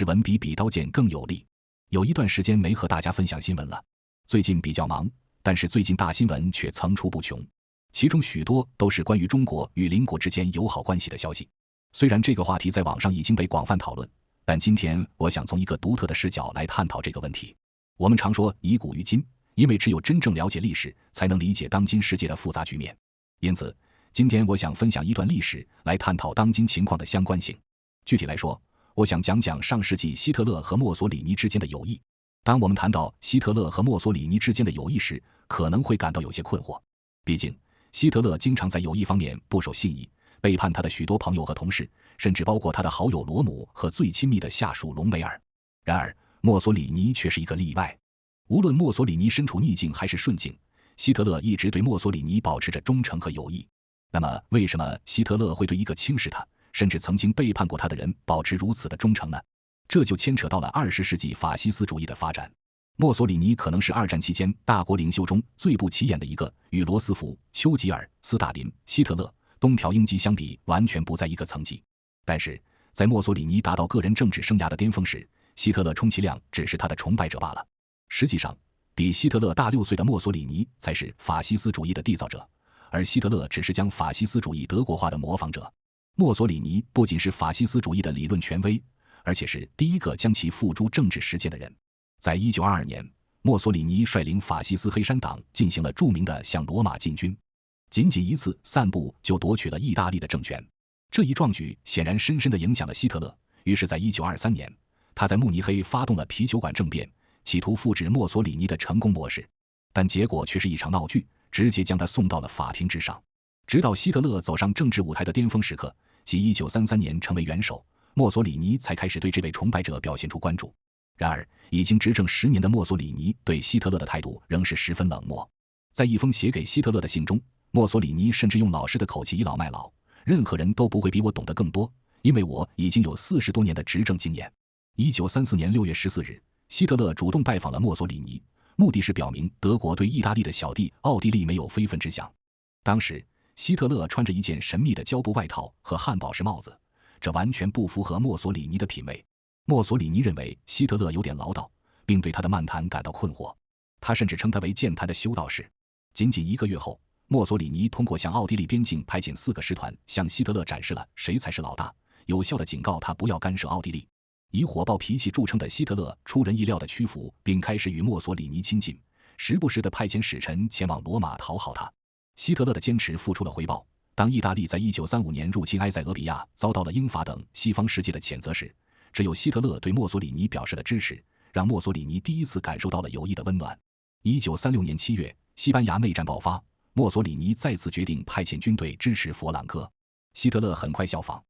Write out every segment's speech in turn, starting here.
事文比笔刀剑更有力。有一段时间没和大家分享新闻了，最近比较忙，但是最近大新闻却层出不穷，其中许多都是关于中国与邻国之间友好关系的消息。虽然这个话题在网上已经被广泛讨论，但今天我想从一个独特的视角来探讨这个问题。我们常说以古喻今，因为只有真正了解历史，才能理解当今世界的复杂局面。因此今天我想分享一段历史来探讨当今情况的相关性。具体来说，我想讲讲上世纪希特勒和墨索里尼之间的友谊。当我们谈到希特勒和墨索里尼之间的友谊时，可能会感到有些困惑。毕竟希特勒经常在友谊方面不守信义，背叛他的许多朋友和同事，甚至包括他的好友罗姆和最亲密的下属隆美尔。然而墨索里尼却是一个例外。无论墨索里尼身处逆境还是顺境，希特勒一直对墨索里尼保持着忠诚和友谊。那么为什么希特勒会对一个轻视他，甚至曾经背叛过他的人保持如此的忠诚呢？这就牵扯到了20世纪法西斯主义的发展。墨索里尼可能是二战期间大国领袖中最不起眼的一个，与罗斯福、丘吉尔、斯大林、希特勒、东条英机相比，完全不在一个层级。但是在墨索里尼达到个人政治生涯的巅峰时，希特勒充其量只是他的崇拜者罢了。实际上比希特勒大6岁的墨索里尼才是法西斯主义的缔造者，而希特勒只是将法西斯主义德国化的模仿者。墨索里尼不仅是法西斯主义的理论权威，而且是第一个将其付诸政治实践的人。在1922年，墨索里尼率领法西斯黑山党进行了著名的向罗马进军，仅一次散步就夺取了意大利的政权。这一壮举显然深深地影响了希特勒，于是在1923年，他在慕尼黑发动了啤酒馆政变，企图复制墨索里尼的成功模式，但结果却是一场闹剧，直接将他送到了法庭之上。直到希特勒走上政治舞台的巅峰时刻，即1933年成为元首，墨索里尼才开始对这位崇拜者表现出关注。然而已经执政10年的墨索里尼对希特勒的态度仍是十分冷漠。在一封写给希特勒的信中，墨索里尼甚至用老师的口气倚老卖老，任何人都不会比我懂得更多，因为我已经有40多年的执政经验。1934年6月14日，希特勒主动拜访了墨索里尼，目的是表明德国对意大利的小弟奥地利没有非分之想。当时希特勒穿着一件神秘的胶布外套和汉堡式帽子，这完全不符合墨索里尼的品味。墨索里尼认为希特勒有点唠叨，并对他的漫谈感到困惑，他甚至称他为健谈的修道士。仅1个月后，墨索里尼通过向奥地利边境派遣4个师团，向希特勒展示了谁才是老大，有效地警告他不要干涉奥地利。以火爆脾气著称的希特勒出人意料地屈服，并开始与墨索里尼亲近，时不时地派遣使臣前往罗马讨好他。希特勒的坚持付出了回报。当意大利在1935年入侵埃塞俄比亚，遭到了英法等西方世界的谴责时，只有希特勒对墨索里尼表示了支持，让墨索里尼第一次感受到了友谊的温暖。1936年7月，西班牙内战爆发，墨索里尼再次决定派遣军队支持佛朗哥，希特勒很快效仿，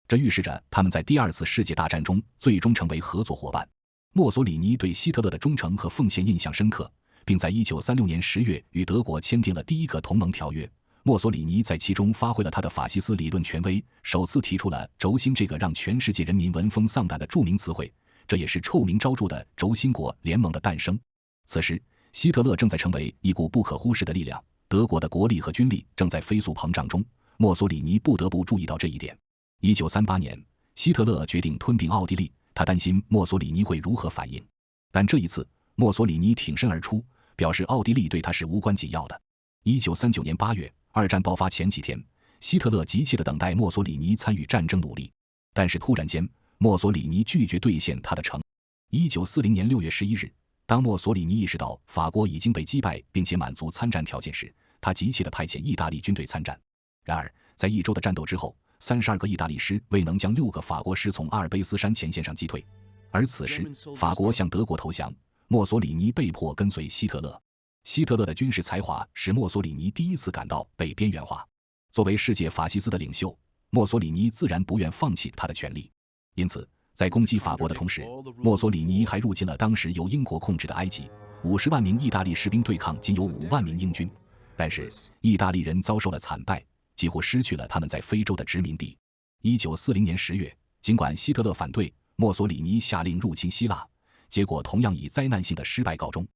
这预示着他们在第2次世界大战中最终成为合作伙伴。墨索里尼对希特勒的忠诚和奉献印象深刻，并在1936年10月与德国签订了第1个同盟条约。墨索里尼在其中发挥了他的法西斯理论权威，首次提出了轴心这个让全世界人民闻风丧胆的著名词汇，这也是臭名昭著的轴心国联盟的诞生。此时希特勒正在成为一股不可忽视的力量，德国的国力和军力正在飞速膨胀中，墨索里尼不得不注意到这一点。1938年，希特勒决定吞并奥地利，他担心墨索里尼会如何反应，但这一次墨索里尼挺身而出，表示奥地利对他是无关紧要的。1939年8月，二战爆发前几天，希特勒急切地等待墨索里尼参与战争努力，但是突然间墨索里尼拒绝兑现他的承诺。1940年6月11日，当墨索里尼意识到法国已经被击败并且满足参战条件时，他急切地派遣意大利军队参战。然而在1周的战斗之后，32个意大利师未能将6个法国师从阿尔卑斯山前线上击退，而此时法国向德国投降，墨索里尼被迫跟随希特勒。希特勒的军事才华使墨索里尼第一次感到被边缘化。作为世界法西斯的领袖，墨索里尼自然不愿放弃他的权力。因此在攻击法国的同时，墨索里尼还入侵了当时由英国控制的埃及，50万名意大利士兵对抗仅有5万名英军。但是意大利人遭受了惨败，几乎失去了他们在非洲的殖民地。1940年10月，尽管希特勒反对，墨索里尼下令入侵希腊，结果同样以灾难性的失败告终。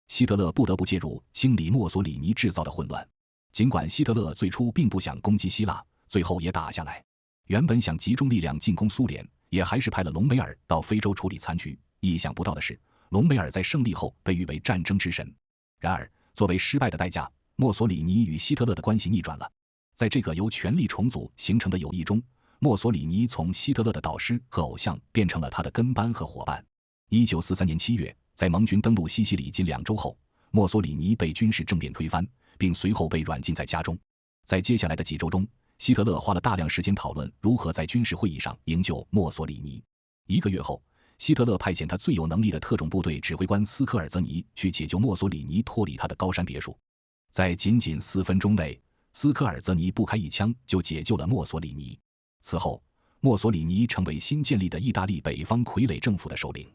希特勒不得不介入清理墨索里尼制造的混乱。尽管希特勒最初并不想攻击希腊，最后也打下来。原本想集中力量进攻苏联，也还是派了隆美尔到非洲处理残局。意想不到的是，隆美尔在胜利后被誉为战争之神。然而，作为失败的代价，墨索里尼与希特勒的关系逆转了。在这个由权力重组形成的友谊中，墨索里尼从希特勒的导师和偶像变成了他的跟班和伙伴。1943年7月，在盟军登陆西西里仅2周后，墨索里尼被军事政变推翻，并随后被软禁在家中。在接下来的几周中，希特勒花了大量时间讨论如何在军事会议上营救墨索里尼。1个月后，希特勒派遣他最有能力的特种部队指挥官斯科尔泽尼去解救墨索里尼脱离他的高山别墅。在仅4分钟内，斯科尔泽尼不开一枪就解救了墨索里尼。此后，墨索里尼成为新建立的意大利北方傀儡政府的首领。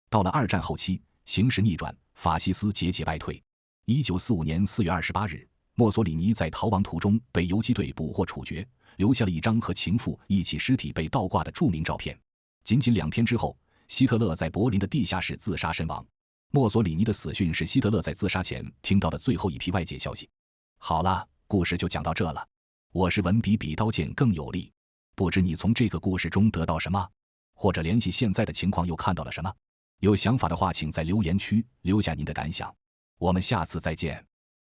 到了2战后期，形势逆转，法西斯节节败退。1945年4月28日，墨索里尼在逃亡途中被游击队捕获处决，留下了一张和情妇一起尸体被倒挂的著名照片。仅2天之后，希特勒在柏林的地下室自杀身亡。墨索里尼的死讯是希特勒在自杀前听到的最后一批外界消息。好了，故事就讲到这了。我是文笔比刀剑更有力，不知你从这个故事中得到什么，或者联系现在的情况又看到了什么？有想法的话，请在留言区留下您的感想。我们下次再见。